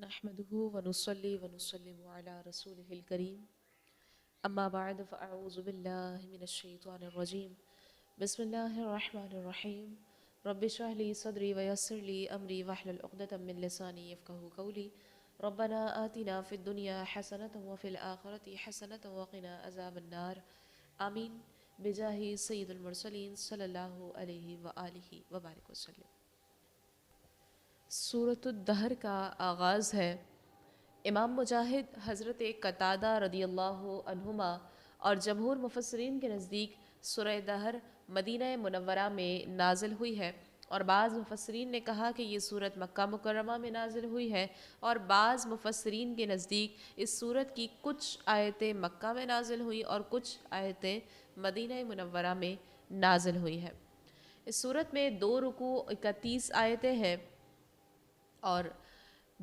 نحمده ونصلي ونسلم على رسوله الكريم اما بعد فاعوذ بالله من الشيطان الرجيم بسم الله الرحمن الرحيم رب اشرح لي صدري ويسر لي امري واحلل عقدة من لساني يفقهوا قولي ربنا آتنا في الدنيا حسنة وفي الآخرة حسنة وقنا عذاب النار آمین بجاہ سید المرسلین صلی اللہ علیہ وآلہ وبارک وسلم۔ سورۃ الدہر کا آغاز ہے۔ امام مجاہد، حضرت قتادہ رضی اللہ عنہما اور جمہور مفسرین کے نزدیک سورہ دہر مدینہ منورہ میں نازل ہوئی ہے، اور بعض مفسرین نے کہا کہ یہ سورت مکہ مکرمہ میں نازل ہوئی ہے، اور بعض مفسرین کے نزدیک اس سورت کی کچھ آیتیں مکہ میں نازل ہوئی اور کچھ آیتیں مدینہ منورہ میں نازل ہوئی ہے۔ اس سورت میں 2 رکوع 31 آیتیں ہیں، اور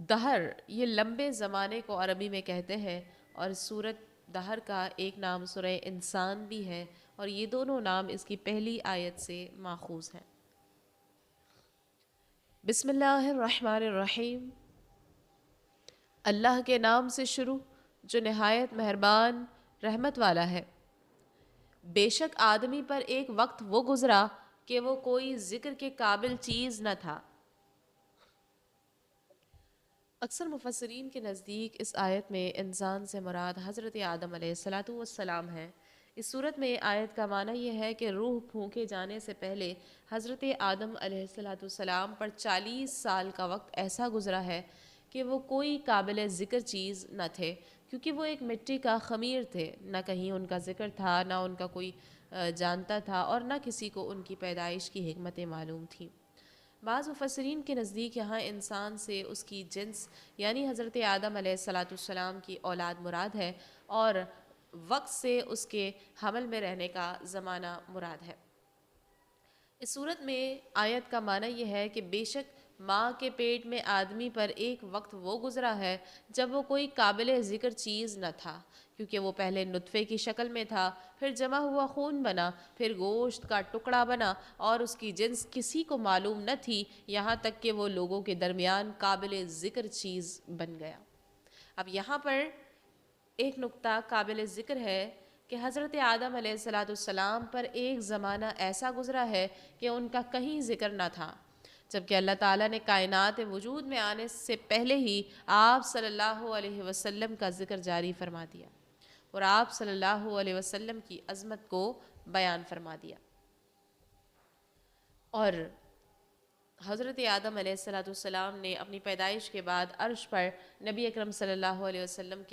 دہر یہ لمبے زمانے کو عربی میں کہتے ہیں، اور سورت دہر کا ایک نام سورہ انسان بھی ہے، اور یہ دونوں نام اس کی پہلی آیت سے ماخوذ ہیں۔ بسم اللہ الرحمن الرحیم۔ اللہ کے نام سے شروع جو نہایت مہربان رحمت والا ہے۔ بے شک آدمی پر ایک وقت وہ گزرا کہ وہ کوئی ذکر کے قابل چیز نہ تھا۔ اکثر مفسرین کے نزدیک اس آیت میں انسان سے مراد حضرت آدم علیہ السلام ہے۔ اس صورت میں آیت کا معنی یہ ہے کہ روح پھونکے جانے سے پہلے حضرت آدم علیہ السلام پر 40 سال کا وقت ایسا گزرا ہے کہ وہ کوئی قابل ذکر چیز نہ تھے، کیونکہ وہ ایک مٹی کا خمیر تھے، نہ کہیں ان کا ذکر تھا، نہ ان کا کوئی جانتا تھا، اور نہ کسی کو ان کی پیدائش کی حکمتیں معلوم تھیں۔ بعض مفسرین کے نزدیک یہاں انسان سے اس کی جنس یعنی حضرت آدم علیہ السلام کی اولاد مراد ہے، اور وقت سے اس کے حمل میں رہنے کا زمانہ مراد ہے۔ اس صورت میں آیت کا معنی یہ ہے کہ بے شک ماں کے پیٹ میں آدمی پر ایک وقت وہ گزرا ہے جب وہ کوئی قابل ذکر چیز نہ تھا، کیونکہ وہ پہلے نطفے کی شکل میں تھا، پھر جمع ہوا خون بنا، پھر گوشت کا ٹکڑا بنا، اور اس کی جنس کسی کو معلوم نہ تھی، یہاں تک کہ وہ لوگوں کے درمیان قابل ذکر چیز بن گیا۔ اب یہاں پر ایک نقطہ قابل ذکر ہے کہ حضرت آدم علیہ السلام پر ایک زمانہ ایسا گزرا ہے کہ ان کا کہیں ذکر نہ تھا، جبکہ اللہ تعالیٰ نے کائنات وجود میں آنے سے پہلے ہی آپ صلی اللہ علیہ وسلم کا ذکر جاری فرما دیا، اور آپ صلی اللہ علیہ وسلم کی عظمت کو بیان فرما دیا۔ اور حضرت آدم علیہ السلام نے اپنی پیدائش کے بعد عرش پر نبی اکرم صلی اللہ علیہ وسلم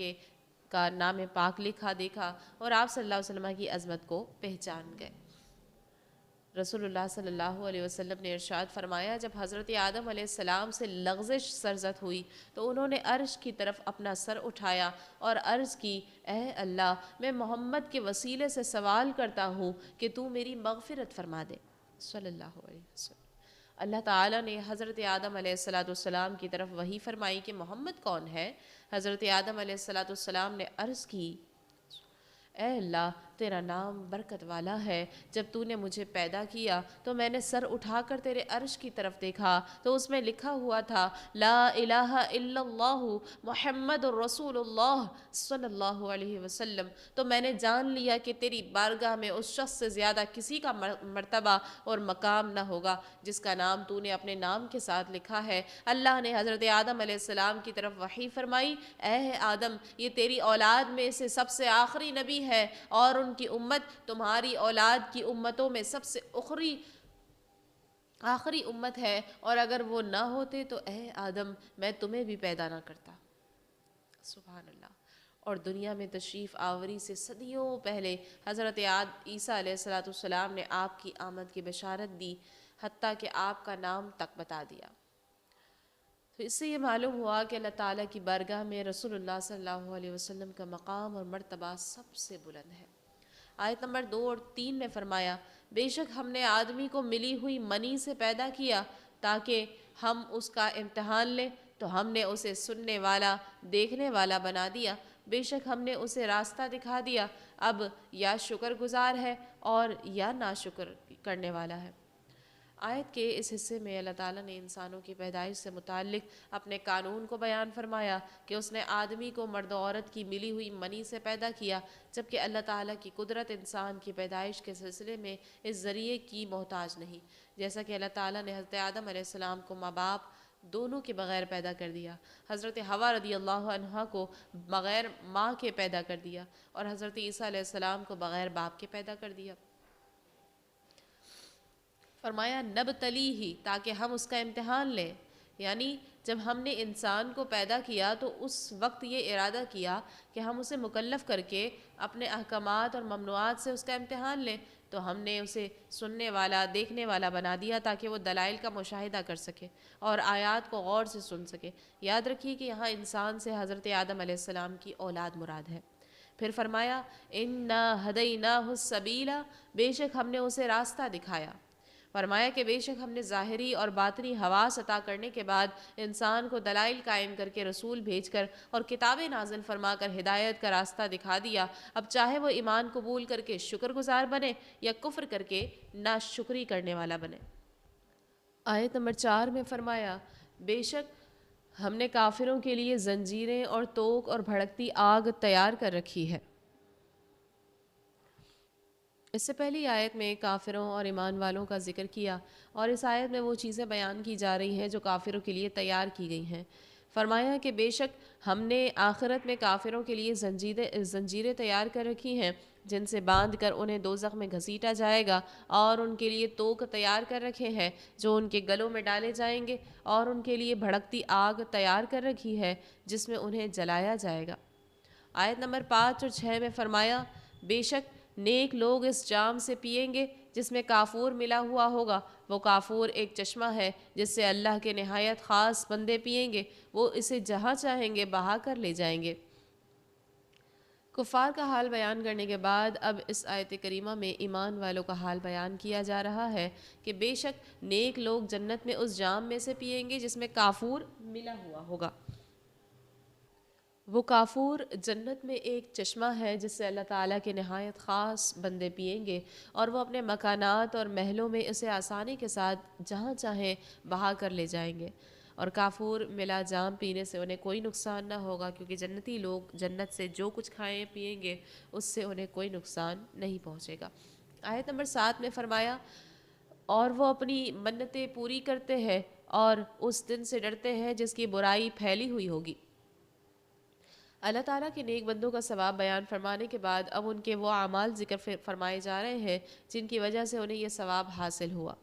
کا نام پاک لکھا دیکھا، اور آپ صلی اللہ علیہ وسلم کی عظمت کو پہچان گئے۔ رسول اللہ صلی اللہ علیہ وسلم نے ارشاد فرمایا، جب حضرت آدم علیہ السلام سے لغزش سرزد ہوئی تو انہوں نے عرش کی طرف اپنا سر اٹھایا اور عرض کی، اے اللہ، میں محمد کے وسیلے سے سوال کرتا ہوں کہ تو میری مغفرت فرما دے، صلی اللہ علیہ وسلم۔ اللہ تعالیٰ نے حضرت آدم علیہ السلام کی طرف وحی فرمائی کہ محمد کون ہے؟ حضرت آدم علیہ السلام نے عرض کی، اے اللہ، تیرا نام برکت والا ہے۔ جب تو نے مجھے پیدا کیا تو میں نے سر اٹھا کر تیرے عرش کی طرف دیکھا تو اس میں لکھا ہوا تھا، لا الہ الا اللہ محمد الرسول اللہ صلی اللہ علیہ وسلم۔ تو میں نے جان لیا کہ تیری بارگاہ میں اس شخص سے زیادہ کسی کا مرتبہ اور مقام نہ ہوگا جس کا نام تو نے اپنے نام کے ساتھ لکھا ہے۔ اللہ نے حضرت آدم علیہ السلام کی طرف وحی فرمائی، اے آدم، یہ تیری اولاد میں سے سب سے آخری نبی ہے، اور ان کی امت تمہاری اولاد کی امتوں میں سب سے آخری امت ہے، اور اگر وہ نہ ہوتے تو اے آدم میں تمہیں بھی پیدا نہ کرتا۔ سبحان اللہ۔ اور دنیا میں تشریف آوری سے صدیوں پہلے حضرت عیسیٰ علیہ السلام نے آپ کی آمد کی بشارت دی، حتیٰ کہ آپ کا نام تک بتا دیا۔ تو اس سے یہ معلوم ہوا کہ اللہ تعالیٰ کی بارگاہ میں رسول اللہ صلی اللہ علیہ وسلم کا مقام اور مرتبہ سب سے بلند ہے۔ آیت نمبر 2 اور 3 میں فرمایا، بے شک ہم نے آدمی کو ملی ہوئی منی سے پیدا کیا تاکہ ہم اس کا امتحان لیں، تو ہم نے اسے سننے والا، دیکھنے والا بنا دیا۔ بے شک ہم نے اسے راستہ دکھا دیا، اب یا شکر گزار ہے اور یا ناشکر کرنے والا ہے۔ آیت کے اس حصے میں اللہ تعالیٰ نے انسانوں کی پیدائش سے متعلق اپنے قانون کو بیان فرمایا کہ اس نے آدمی کو مرد و عورت کی ملی ہوئی منی سے پیدا کیا، جبکہ اللہ تعالیٰ کی قدرت انسان کی پیدائش کے سلسلے میں اس ذریعے کی محتاج نہیں، جیسا کہ اللہ تعالیٰ نے حضرت آدم علیہ السلام کو ماں باپ دونوں کے بغیر پیدا کر دیا، حضرت حوا رضی اللہ عنہا کو بغیر ماں کے پیدا کر دیا، اور حضرت عیسیٰ علیہ السلام کو بغیر باپ کے پیدا کر دیا۔ فرمایا نبتلی ہی، تاکہ ہم اس کا امتحان لیں، یعنی جب ہم نے انسان کو پیدا کیا تو اس وقت یہ ارادہ کیا کہ ہم اسے مکلف کر کے اپنے احکامات اور ممنوعات سے اس کا امتحان لیں، تو ہم نے اسے سننے والا دیکھنے والا بنا دیا تاکہ وہ دلائل کا مشاہدہ کر سکے اور آیات کو غور سے سن سکے۔ یاد رکھیے کہ یہاں انسان سے حضرت آدم علیہ السلام کی اولاد مراد ہے۔ پھر فرمایا اِنَّا هَدَيْنَاهُ السَّبِيلَ، بے شک ہم نے اسے راستہ دکھایا۔ فرمایا کہ بے شک ہم نے ظاہری اور باطنی حواس عطا کرنے کے بعد انسان کو دلائل قائم کر کے رسول بھیج کر اور کتابیں نازل فرما کر ہدایت کا راستہ دکھا دیا، اب چاہے وہ ایمان قبول کر کے شکر گزار بنے یا کفر کر کے ناشکری کرنے والا بنے۔ آیت نمبر 4 میں فرمایا بے شک ہم نے کافروں کے لیے زنجیریں اور توق اور بھڑکتی آگ تیار کر رکھی ہے۔ اس سے پہلی آیت میں کافروں اور ایمان والوں کا ذکر کیا، اور اس آیت میں وہ چیزیں بیان کی جا رہی ہیں جو کافروں کے لیے تیار کی گئی ہیں۔ فرمایا کہ بے شک ہم نے آخرت میں کافروں کے لیے زنجیریں تیار کر رکھی ہیں جن سے باندھ کر انہیں دوزخ میں گھسیٹا جائے گا، اور ان کے لیے توق تیار کر رکھے ہیں جو ان کے گلوں میں ڈالے جائیں گے، اور ان کے لیے بھڑکتی آگ تیار کر رکھی ہے جس میں انہیں جلایا جائے گا۔ آیت نمبر 5 اور 6 میں فرمایا بے شک نیک لوگ اس جام سے پئیں گے جس میں کافور ملا ہوا ہوگا، وہ کافور ایک چشمہ ہے جس سے اللہ کے نہایت خاص بندے پئیں گے، وہ اسے جہاں چاہیں گے بہا کر لے جائیں گے۔ کفار کا حال بیان کرنے کے بعد اب اس آیت کریمہ میں ایمان والوں کا حال بیان کیا جا رہا ہے کہ بے شک نیک لوگ جنت میں اس جام میں سے پئیں گے جس میں کافور ملا ہوا ہوگا۔ وہ کافور جنت میں ایک چشمہ ہے جس سے اللہ تعالیٰ کے نہایت خاص بندے پئیں گے، اور وہ اپنے مکانات اور محلوں میں اسے آسانی کے ساتھ جہاں چاہیں بہا کر لے جائیں گے، اور کافور ملا جام پینے سے انہیں کوئی نقصان نہ ہوگا، کیونکہ جنتی لوگ جنت سے جو کچھ کھائیں پئیں گے اس سے انہیں کوئی نقصان نہیں پہنچے گا۔ آیت نمبر 7 میں فرمایا اور وہ اپنی منتیں پوری کرتے ہیں اور اس دن سے ڈرتے ہیں جس کی برائی پھیلی ہوئی ہوگی۔ اللہ تعالیٰ کے نیک بندوں کا ثواب بیان فرمانے کے بعد اب ان کے وہ اعمال ذکر فرمائے جا رہے ہیں جن کی وجہ سے انہیں یہ ثواب حاصل ہوا۔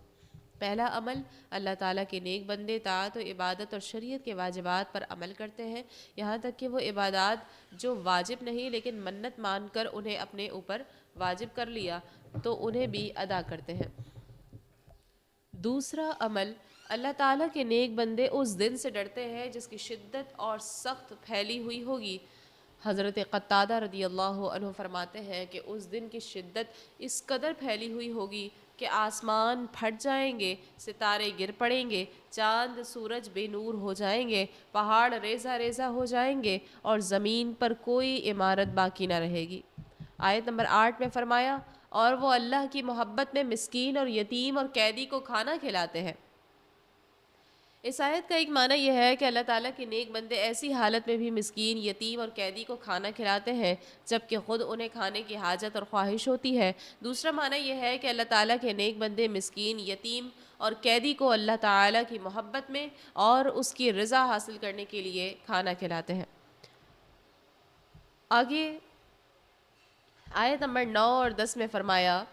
پہلا عمل، اللہ تعالیٰ کے نیک بندے طاعت و عبادت اور شریعت کے واجبات پر عمل کرتے ہیں، یہاں تک کہ وہ عبادات جو واجب نہیں لیکن منت مان کر انہیں اپنے اوپر واجب کر لیا تو انہیں بھی ادا کرتے ہیں۔ دوسرا عمل، اللہ تعالیٰ کے نیک بندے اس دن سے ڈرتے ہیں جس کی شدت اور سخت پھیلی ہوئی ہوگی۔ حضرت قتادہ رضی اللہ عنہ فرماتے ہیں کہ اس دن کی شدت اس قدر پھیلی ہوئی ہوگی کہ آسمان پھٹ جائیں گے، ستارے گر پڑیں گے، چاند سورج بے نور ہو جائیں گے، پہاڑ ریزہ ریزہ ہو جائیں گے، اور زمین پر کوئی عمارت باقی نہ رہے گی۔ آیت نمبر 8 میں فرمایا اور وہ اللہ کی محبت میں مسکین اور یتیم اور قیدی کو کھانا کھلاتے ہیں۔ اس آیت کا ایک معنی یہ ہے کہ اللہ تعالیٰ کے نیک بندے ایسی حالت میں بھی مسکین، یتیم اور قیدی کو کھانا کھلاتے ہیں جبکہ خود انہیں کھانے کی حاجت اور خواہش ہوتی ہے۔ دوسرا معنی یہ ہے کہ اللہ تعالیٰ کے نیک بندے مسکین، یتیم اور قیدی کو اللہ تعالیٰ کی محبت میں اور اس کی رضا حاصل کرنے کے لیے کھانا کھلاتے ہیں۔ آگے آیت نمبر 9 اور 10 میں فرمایا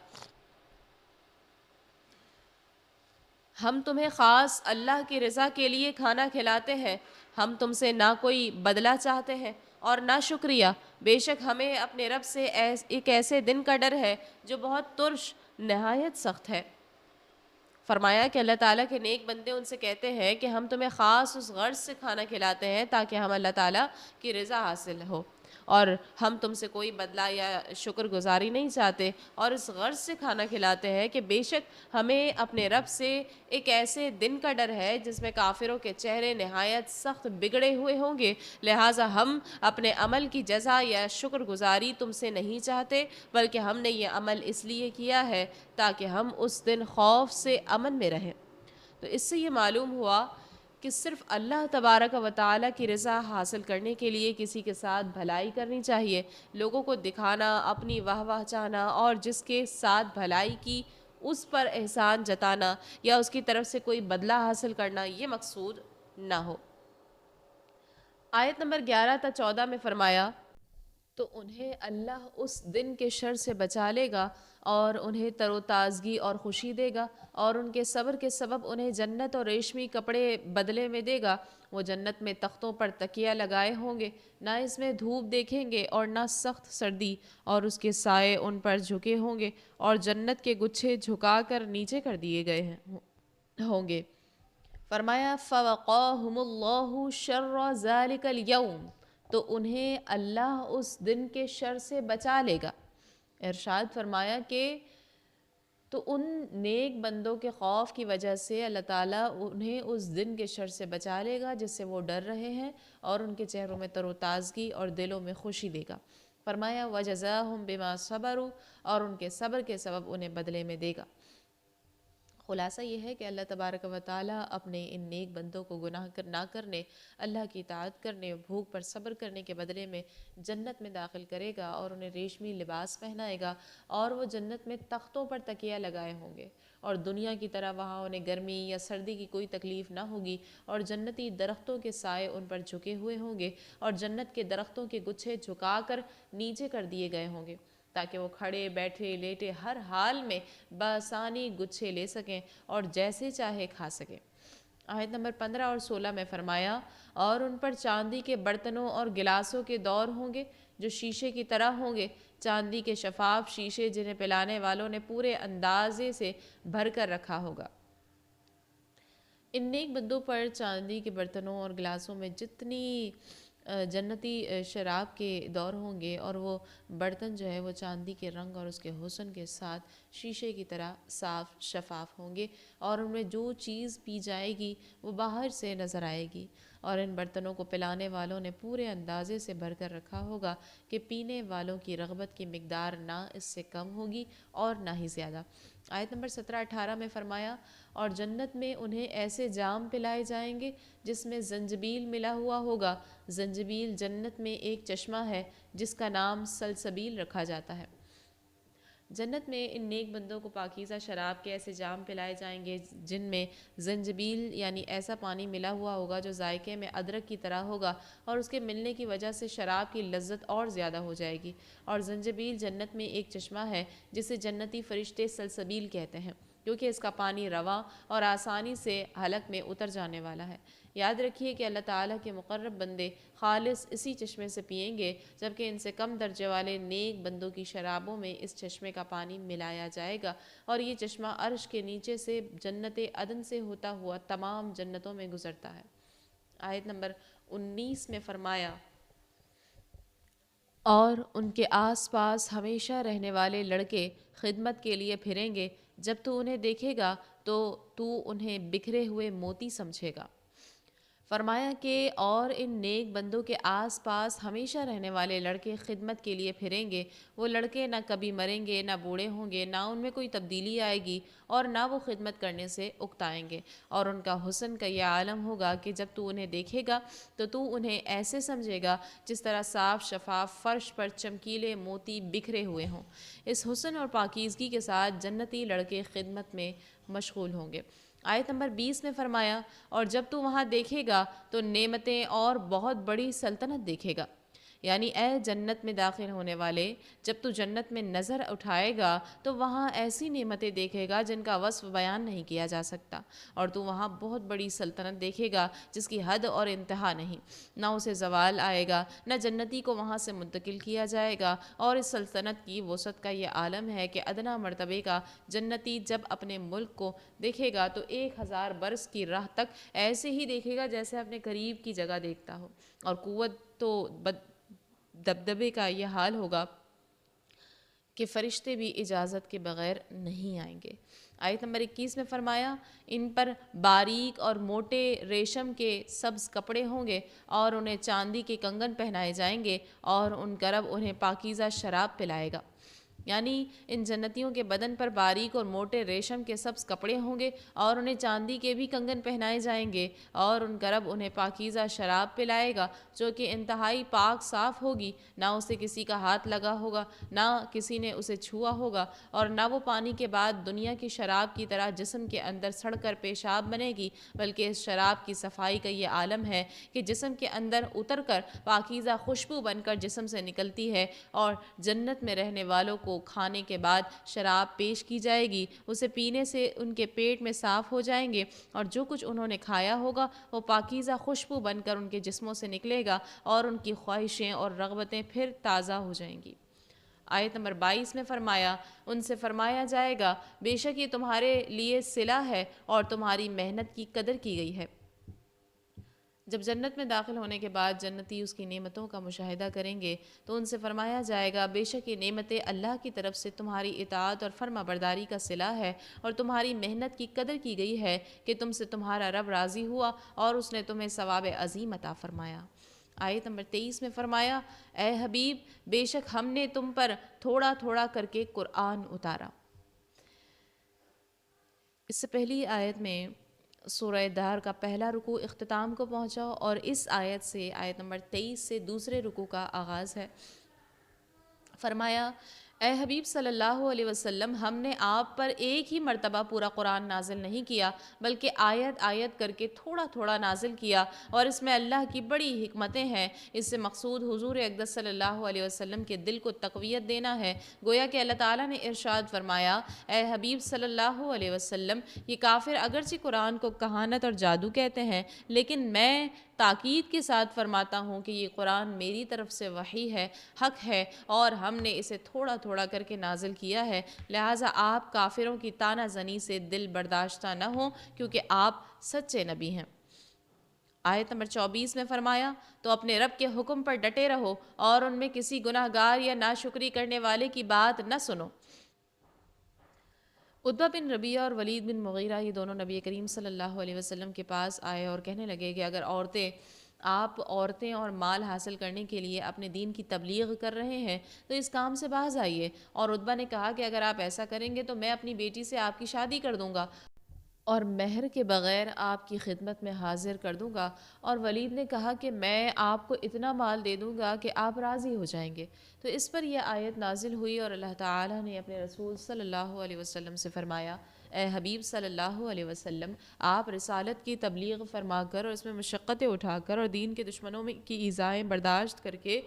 ہم تمہیں خاص اللہ کی رضا کے لیے کھانا کھلاتے ہیں، ہم تم سے نہ کوئی بدلہ چاہتے ہیں اور نہ شکریہ، بے شک ہمیں اپنے رب سے ایک ایسے دن کا ڈر ہے جو بہت ترش نہایت سخت ہے۔ فرمایا کہ اللہ تعالیٰ کے نیک بندے ان سے کہتے ہیں کہ ہم تمہیں خاص اس غرض سے کھانا کھلاتے ہیں تاکہ ہم اللہ تعالیٰ کی رضا حاصل ہو، اور ہم تم سے کوئی بدلہ یا شکر گزاری نہیں چاہتے، اور اس غرض سے کھانا کھلاتے ہیں کہ بے شک ہمیں اپنے رب سے ایک ایسے دن کا ڈر ہے جس میں کافروں کے چہرے نہایت سخت بگڑے ہوئے ہوں گے، لہٰذا ہم اپنے عمل کی جزا یا شکر گزاری تم سے نہیں چاہتے، بلکہ ہم نے یہ عمل اس لیے کیا ہے تاکہ ہم اس دن خوف سے امن میں رہیں۔ تو اس سے یہ معلوم ہوا کہ صرف اللہ تبارک و تعالیٰ کی رضا حاصل کرنے کے لیے کسی کے ساتھ بھلائی کرنی چاہیے، لوگوں کو دکھانا، اپنی واہ واہ چاہنا اور جس کے ساتھ بھلائی کی اس پر احسان جتانا یا اس کی طرف سے کوئی بدلہ حاصل کرنا یہ مقصود نہ ہو۔ آیت نمبر 11 تا 14 میں فرمایا، تو انہیں اللہ اس دن کے شر سے بچا لے گا اور انہیں تر و تازگی اور خوشی دے گا، اور ان کے صبر کے سبب انہیں جنت اور ریشمی کپڑے بدلے میں دے گا۔ وہ جنت میں تختوں پر تکیہ لگائے ہوں گے، نہ اس میں دھوپ دیکھیں گے اور نہ سخت سردی، اور اس کے سائے ان پر جھکے ہوں گے، اور جنت کے گچھے جھکا کر نیچے کر دیے گئے ہوں گے۔ فرمایا فَوَقَاهُمُ اللَّهُ شَرَّ ذَلِكَ الْيَوْمِ، تو انہیں اللہ اس دن کے شر سے بچا لے گا۔ ارشاد فرمایا کہ تو ان نیک بندوں کے خوف کی وجہ سے اللہ تعالیٰ انہیں اس دن کے شر سے بچا لے گا جس سے وہ ڈر رہے ہیں، اور ان کے چہروں میں تر و تازگی اور دلوں میں خوشی دے گا۔ فرمایا وَجَزَاهُمْ بِمَا صَبَرُوا، اور ان کے صبر کے سبب انہیں بدلے میں دے گا۔ خلاصہ یہ ہے کہ اللہ تبارک و تعالیٰ اپنے ان نیک بندوں کو گناہ نہ کرنے، اللہ کی اطاعت کرنے، بھوک پر صبر کرنے کے بدلے میں جنت میں داخل کرے گا، اور انہیں ریشمی لباس پہنائے گا، اور وہ جنت میں تختوں پر تکیہ لگائے ہوں گے، اور دنیا کی طرح وہاں انہیں گرمی یا سردی کی کوئی تکلیف نہ ہوگی، اور جنتی درختوں کے سائے ان پر جھکے ہوئے ہوں گے، اور جنت کے درختوں کے گچھے جھکا کر نیچے کر دیے گئے ہوں گے تاکہ وہ کھڑے بیٹھے لیٹے ہر حال میں بآسانی گچھے لے سکیں اور جیسے چاہے کھا سکیں۔ آیت نمبر 15 اور 16 میں فرمایا، اور ان پر چاندی کے برتنوں اور گلاسوں کے دور ہوں گے جو شیشے کی طرح ہوں گے، چاندی کے شفاف شیشے جنہیں پلانے والوں نے پورے اندازے سے بھر کر رکھا ہوگا۔ ان نیک بندوں پر چاندی کے برتنوں اور گلاسوں میں جتنی جنتی شراب کے دور ہوں گے، اور وہ برتن جو ہے وہ چاندی کے رنگ اور اس کے حسن کے ساتھ شیشے کی طرح صاف شفاف ہوں گے، اور ان میں جو چیز پی جائے گی وہ باہر سے نظر آئے گی، اور ان برتنوں کو پلانے والوں نے پورے اندازے سے بھر کر رکھا ہوگا کہ پینے والوں کی رغبت کی مقدار نہ اس سے کم ہوگی اور نہ ہی زیادہ۔ آیت نمبر 17-18 میں فرمایا، اور جنت میں انہیں ایسے جام پلائے جائیں گے جس میں زنجبیل ملا ہوا ہوگا۔ زنجبیل جنت میں ایک چشمہ ہے جس کا نام سلسبیل رکھا جاتا ہے۔ جنت میں ان نیک بندوں کو پاکیزہ شراب کے ایسے جام پلائے جائیں گے جن میں زنجبیل یعنی ایسا پانی ملا ہوا ہوگا جو ذائقے میں ادرک کی طرح ہوگا، اور اس کے ملنے کی وجہ سے شراب کی لذت اور زیادہ ہو جائے گی۔ اور زنجبیل جنت میں ایک چشمہ ہے جسے جنتی فرشتے سلسبیل کہتے ہیں، کیونکہ اس کا پانی رواں اور آسانی سے حلق میں اتر جانے والا ہے۔ یاد رکھیے کہ اللہ تعالیٰ کے مقرب بندے خالص اسی چشمے سے پئیں گے، جبکہ ان سے کم درجے والے نیک بندوں کی شرابوں میں اس چشمے کا پانی ملایا جائے گا، اور یہ چشمہ عرش کے نیچے سے جنت عدن سے ہوتا ہوا تمام جنتوں میں گزرتا ہے۔ آیت نمبر 19 میں فرمایا، اور ان کے آس پاس ہمیشہ رہنے والے لڑکے خدمت کے لیے پھریں گے، جب تو انہیں دیکھے گا تو انہیں بکھرے ہوئے موتی سمجھے گا۔ فرمایا کہ اور ان نیک بندوں کے آس پاس ہمیشہ رہنے والے لڑکے خدمت کے لیے پھریں گے، وہ لڑکے نہ کبھی مریں گے، نہ بوڑھے ہوں گے، نہ ان میں کوئی تبدیلی آئے گی، اور نہ وہ خدمت کرنے سے اکتائیں گے، اور ان کا حسن کا یہ عالم ہوگا کہ جب تو انہیں دیکھے گا تو انہیں ایسے سمجھے گا جس طرح صاف شفاف فرش پر چمکیلے موتی بکھرے ہوئے ہوں۔ اس حسن اور پاکیزگی کے ساتھ جنتی لڑکے خدمت میں مشغول ہوں گے۔ آیت نمبر 20 میں فرمایا، اور جب تو وہاں دیکھے گا تو نعمتیں اور بہت بڑی سلطنت دیکھے گا۔ یعنی اے جنت میں داخل ہونے والے، جب تو جنت میں نظر اٹھائے گا تو وہاں ایسی نعمتیں دیکھے گا جن کا وصف بیان نہیں کیا جا سکتا، اور تو وہاں بہت بڑی سلطنت دیکھے گا جس کی حد اور انتہا نہیں، نہ اسے زوال آئے گا، نہ جنتی کو وہاں سے منتقل کیا جائے گا۔ اور اس سلطنت کی وسعت کا یہ عالم ہے کہ ادنیٰ مرتبے کا جنتی جب اپنے ملک کو دیکھے گا تو 1000 برس کی راہ تک ایسے ہی دیکھے گا جیسے اپنے قریب کی جگہ دیکھتا ہو، اور قوت تو دبدبے کا یہ حال ہوگا کہ فرشتے بھی اجازت کے بغیر نہیں آئیں گے۔ آیت نمبر 21 میں فرمایا ان پر باریک اور موٹے ریشم کے سبز کپڑے ہوں گے اور انہیں چاندی کے کنگن پہنائے جائیں گے اور ان کا رب انہیں پاکیزہ شراب پلائے گا۔ یعنی ان جنتیوں کے بدن پر باریک اور موٹے ریشم کے سبز کپڑے ہوں گے اور انہیں چاندی کے بھی کنگن پہنائے جائیں گے اور ان کا رب انہیں پاکیزہ شراب پلائے گا جو کہ انتہائی پاک صاف ہوگی، نہ اسے کسی کا ہاتھ لگا ہوگا، نہ کسی نے اسے چھوا ہوگا، اور نہ وہ پانی کے بعد دنیا کی شراب کی طرح جسم کے اندر سڑ کر پیشاب بنے گی، بلکہ اس شراب کی صفائی کا یہ عالم ہے کہ جسم کے اندر اتر کر پاکیزہ خوشبو بن کر جسم سے نکلتی ہے، اور جنت میں رہنے والوں کو کھانے کے بعد شراب پیش کی جائے گی، اسے پینے سے ان کے پیٹ میں صاف ہو جائیں گے، اور جو کچھ انہوں نے کھایا ہوگا وہ پاکیزہ خوشبو بن کر ان کے جسموں سے نکلے گا اور ان کی خواہشیں اور رغبتیں پھر تازہ ہو جائیں گی۔ آیت نمبر 22 میں فرمایا ان سے فرمایا جائے گا بے شک یہ تمہارے لیے صلہ ہے اور تمہاری محنت کی قدر کی گئی ہے۔ جب جنت میں داخل ہونے کے بعد جنتی اس کی نعمتوں کا مشاہدہ کریں گے تو ان سے فرمایا جائے گا بے شک یہ نعمتیں اللہ کی طرف سے تمہاری اطاعت اور فرما برداری کا صلہ ہے اور تمہاری محنت کی قدر کی گئی ہے کہ تم سے تمہارا رب راضی ہوا اور اس نے تمہیں ثواب عظیم عطا فرمایا۔ آیت نمبر 23 میں فرمایا اے حبیب بے شک ہم نے تم پر تھوڑا تھوڑا کر کے قرآن اتارا۔ اس سے پہلی آیت میں سورہ دار کا پہلا رکوع اختتام کو پہنچا اور اس آیت سے آیت نمبر 23 سے دوسرے رکوع کا آغاز ہے۔ فرمایا اے حبیب صلی اللہ علیہ وسلم ہم نے آپ پر ایک ہی مرتبہ پورا قرآن نازل نہیں کیا بلکہ آیت آیت کر کے تھوڑا تھوڑا نازل کیا، اور اس میں اللہ کی بڑی حکمتیں ہیں۔ اس سے مقصود حضور اقدس صلی اللہ علیہ وسلم کے دل کو تقویت دینا ہے۔ گویا کہ اللہ تعالیٰ نے ارشاد فرمایا اے حبیب صلی اللہ علیہ وسلم یہ کافر اگرچہ قرآن کو کہانت اور جادو کہتے ہیں لیکن میں تاکید کے ساتھ فرماتا ہوں کہ یہ قرآن میری طرف سے وحی ہے، حق ہے، اور ہم نے اسے تھوڑا تھوڑا کر کے نازل کیا ہے، لہٰذا آپ کافروں کی طعنہ زنی سے دل برداشتہ نہ ہوں کیونکہ آپ سچے نبی ہیں۔ آیت نمبر 24 میں فرمایا تو اپنے رب کے حکم پر ڈٹے رہو اور ان میں کسی گناہ گار یا ناشکری کرنے والے کی بات نہ سنو۔ عتبہ بن ربیعہ اور ولید بن مغیرہ یہ دونوں نبی کریم صلی اللہ علیہ وسلم کے پاس آئے اور کہنے لگے کہ اگر آپ عورتیں اور مال حاصل کرنے کے لیے اپنے دین کی تبلیغ کر رہے ہیں تو اس کام سے باز آئیے، اور عتبہ نے کہا کہ اگر آپ ایسا کریں گے تو میں اپنی بیٹی سے آپ کی شادی کر دوں گا اور مہر کے بغیر آپ کی خدمت میں حاضر کر دوں گا، اور ولید نے کہا کہ میں آپ کو اتنا مال دے دوں گا کہ آپ راضی ہو جائیں گے۔ تو اس پر یہ آیت نازل ہوئی اور اللہ تعالیٰ نے اپنے رسول صلی اللہ علیہ وسلم سے فرمایا اے حبیب صلی اللہ علیہ وسلم آپ رسالت کی تبلیغ فرما کر اور اس میں مشقتیں اٹھا کر اور دین کے دشمنوں کی ایذائیں برداشت کر کے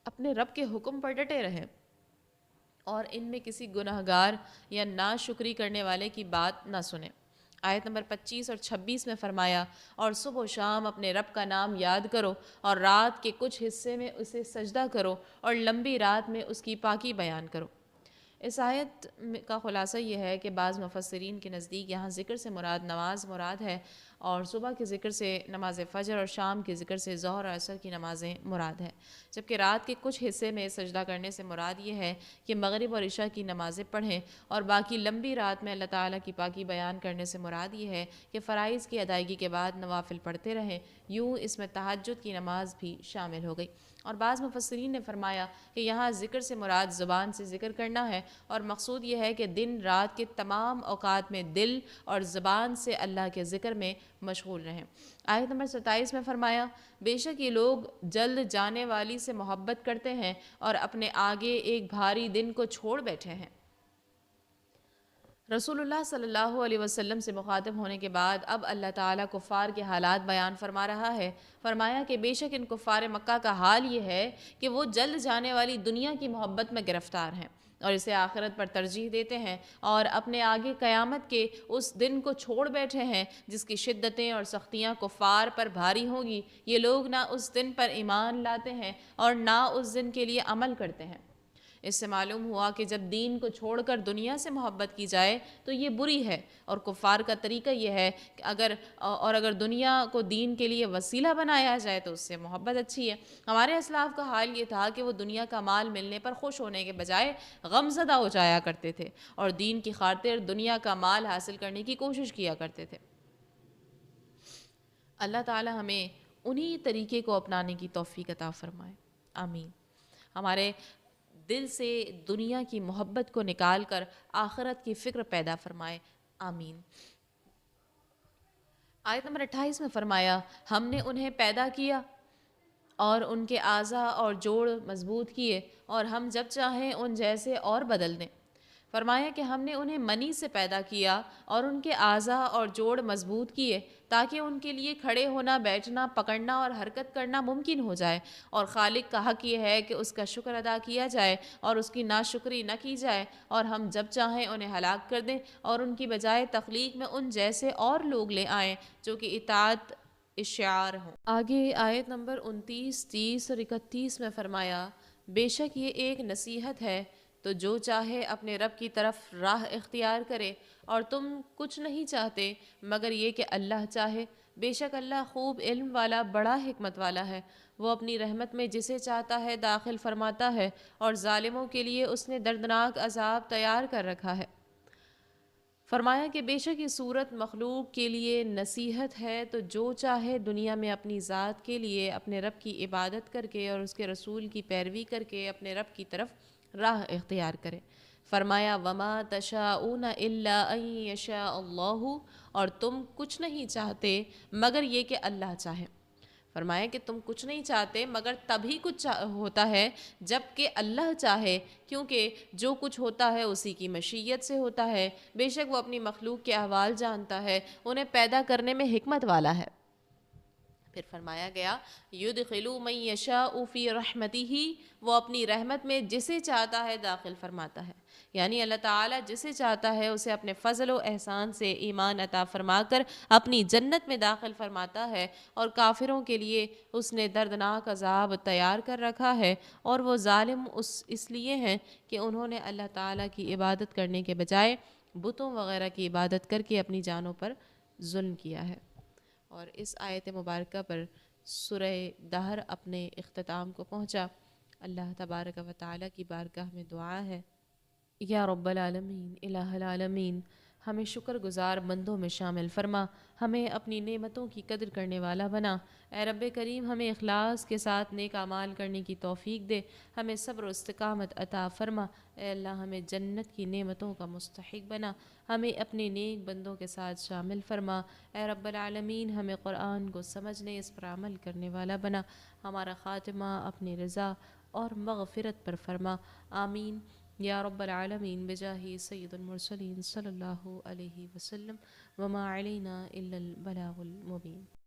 اپنے رب کے حکم پر ڈٹے رہیں اور ان میں کسی گناہ گار یا ناشکری کرنے والے کی بات نہ سنیں۔ آیت نمبر 25 اور 26 میں فرمایا اور صبح و شام اپنے رب کا نام یاد کرو اور رات کے کچھ حصے میں اسے سجدہ کرو اور لمبی رات میں اس کی پاکی بیان کرو۔ اس آیت کا خلاصہ یہ ہے کہ بعض مفسرین کے نزدیک یہاں ذکر سے مراد نماز مراد ہے، اور صبح کے ذکر سے نماز فجر اور شام کے ذکر سے ظہر اور عصر کی نمازیں مراد ہے، جبکہ رات کے کچھ حصے میں سجدہ کرنے سے مراد یہ ہے کہ مغرب اور عشاء کی نمازیں پڑھیں، اور باقی لمبی رات میں اللہ تعالیٰ کی پاکی بیان کرنے سے مراد یہ ہے کہ فرائض کی ادائیگی کے بعد نوافل پڑھتے رہیں، یوں اس میں تہجد کی نماز بھی شامل ہو گئی۔ اور بعض مفسرین نے فرمایا کہ یہاں ذکر سے مراد زبان سے ذکر کرنا ہے، اور مقصود یہ ہے کہ دن رات کے تمام اوقات میں دل اور زبان سے اللہ کے ذکر میں مشغول رہیں۔ آیت نمبر 27 میں فرمایا بے شک یہ لوگ جلد جانے والی سے محبت کرتے ہیں اور اپنے آگے ایک بھاری دن کو چھوڑ بیٹھے ہیں۔ رسول اللہ صلی اللہ علیہ وسلم سے مخاطب ہونے کے بعد اب اللہ تعالیٰ کفار کے حالات بیان فرما رہا ہے۔ فرمایا کہ بے شک ان کفار مکہ کا حال یہ ہے کہ وہ جلد جانے والی دنیا کی محبت میں گرفتار ہیں اور اسے آخرت پر ترجیح دیتے ہیں، اور اپنے آگے قیامت کے اس دن کو چھوڑ بیٹھے ہیں جس کی شدتیں اور سختیاں کفار پر بھاری ہوں گی۔ یہ لوگ نہ اس دن پر ایمان لاتے ہیں اور نہ اس دن کے لیے عمل کرتے ہیں۔ اس سے معلوم ہوا کہ جب دین کو چھوڑ کر دنیا سے محبت کی جائے تو یہ بری ہے، اور کفار کا طریقہ یہ ہے کہ اگر دنیا کو دین کے لیے وسیلہ بنایا جائے تو اس سے محبت اچھی ہے۔ ہمارے اسلاف کا حال یہ تھا کہ وہ دنیا کا مال ملنے پر خوش ہونے کے بجائے غم زدہ ہو جایا کرتے تھے، اور دین کی خاطر دنیا کا مال حاصل کرنے کی کوشش کیا کرتے تھے۔ اللہ تعالی ہمیں انہی طریقے کو اپنانے کی توفیق عطا فرمائے، آمین۔ ہمارے دل سے دنیا کی محبت کو نکال کر آخرت کی فکر پیدا فرمائے، آمین۔ آیت نمبر 28 میں فرمایا، ہم نے انہیں پیدا کیا اور ان کے اعضاء اور جوڑ مضبوط کیے، اور ہم جب چاہیں ان جیسے اور بدل دیں۔ فرمایا کہ ہم نے انہیں منی سے پیدا کیا اور ان کے اعضاء اور جوڑ مضبوط کیے تاکہ ان کے لیے کھڑے ہونا، بیٹھنا، پکڑنا اور حرکت کرنا ممکن ہو جائے، اور خالق کا حق یہ ہے کہ اس کا شکر ادا کیا جائے اور اس کی ناشکری نہ کی جائے، اور ہم جب چاہیں انہیں ہلاک کر دیں اور ان کی بجائے تخلیق میں ان جیسے اور لوگ لے آئیں جو کہ اطاعت اشعار ہوں۔ آگے آیت نمبر 29، 30 اور 31 میں فرمایا، بے شک یہ ایک نصیحت ہے تو جو چاہے اپنے رب کی طرف راہ اختیار کرے، اور تم کچھ نہیں چاہتے مگر یہ کہ اللہ چاہے۔ بے شک اللہ خوب علم والا، بڑا حکمت والا ہے۔ وہ اپنی رحمت میں جسے چاہتا ہے داخل فرماتا ہے، اور ظالموں کے لیے اس نے دردناک عذاب تیار کر رکھا ہے۔ فرمایا کہ بے شک یہ صورت مخلوق کے لیے نصیحت ہے تو جو چاہے دنیا میں اپنی ذات کے لیے اپنے رب کی عبادت کر کے اور اس کے رسول کی پیروی کر کے اپنے رب کی طرف راہ اختیار کرے۔ فرمایا وما تشاءون الا ان یشاء اللہ، اور تم کچھ نہیں چاہتے مگر یہ کہ اللہ چاہے۔ فرمایا کہ تم کچھ نہیں چاہتے مگر تبھی کچھ ہوتا ہے جب کہ اللہ چاہے، کیونکہ جو کچھ ہوتا ہے اسی کی مشیت سے ہوتا ہے۔ بے شک وہ اپنی مخلوق کے احوال جانتا ہے، انہیں پیدا کرنے میں حکمت والا ہے۔ پھر فرمایا گیا یدخل من یشاء فی رحمتہ، وہ اپنی رحمت میں جسے چاہتا ہے داخل فرماتا ہے، یعنی اللہ تعالیٰ جسے چاہتا ہے اسے اپنے فضل و احسان سے ایمان عطا فرما کر اپنی جنت میں داخل فرماتا ہے، اور کافروں کے لیے اس نے دردناک عذاب تیار کر رکھا ہے، اور وہ ظالم اس لیے ہیں کہ انہوں نے اللہ تعالیٰ کی عبادت کرنے کے بجائے بتوں وغیرہ کی عبادت کر کے اپنی جانوں پر ظلم کیا ہے۔ اور اس آیت مبارکہ پر سورہ دہر اپنے اختتام کو پہنچا۔ اللہ تبارک و تعالیٰ کی بارگاہ میں دعا ہے، یا رب العالمین، الہ العالمین، ہمیں شکر گزار بندوں میں شامل فرما، ہمیں اپنی نعمتوں کی قدر کرنے والا بنا۔ اے رب کریم، ہمیں اخلاص کے ساتھ نیک اعمال کرنے کی توفیق دے، ہمیں صبر و استقامت عطا فرما۔ اے اللہ، ہمیں جنت کی نعمتوں کا مستحق بنا، ہمیں اپنے نیک بندوں کے ساتھ شامل فرما۔ اے رب العالمین، ہمیں قرآن کو سمجھنے، اس پر عمل کرنے والا بنا، ہمارا خاتمہ اپنی رضا اور مغفرت پر فرما، آمین یا رب العالمین، بجاہ سید المرسلین صلی اللہ علیہ وسلم، وما علینا الا البلاغ المبین۔